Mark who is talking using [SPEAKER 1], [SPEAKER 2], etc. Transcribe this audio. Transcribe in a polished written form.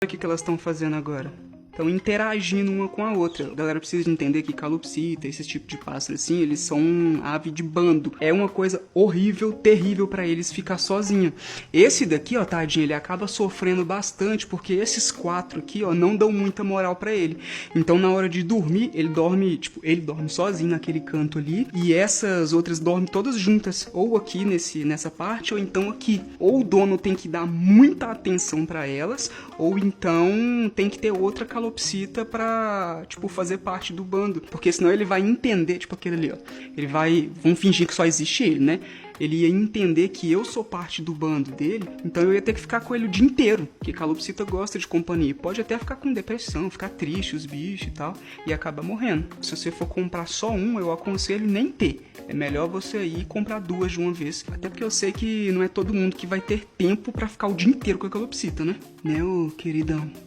[SPEAKER 1] Olha o que elas estão fazendo agora. Estão interagindo uma com a outra. A galera precisa entender que calopsita, esse tipo de pássaro assim, eles são ave de bando. É uma coisa horrível, terrível pra eles ficar sozinho. Esse daqui, ó, tadinho, ele acaba sofrendo bastante porque esses 4 aqui, ó, não dão muita moral pra ele. Então, na hora de dormir, ele dorme sozinho naquele canto ali, e essas outras dormem todas juntas, ou aqui nessa parte, ou então aqui. Ou o dono tem que dar muita atenção pra elas, ou então tem que ter outra calopsita pra, fazer parte do bando. Porque senão ele vai entender, aquele ali, ó. Ele vai... Vamos fingir que só existe ele, né? Ele ia entender que eu sou parte do bando dele, então eu ia ter que ficar com ele o dia inteiro, porque calopsita gosta de companhia. Pode até ficar com depressão, ficar triste, os bichos e tal, e acaba morrendo. Se você for comprar só um, eu aconselho nem ter. É melhor você ir comprar 2 de uma vez. Até porque eu sei que não é todo mundo que vai ter tempo pra ficar o dia inteiro com a calopsita, né? Né, ô queridão?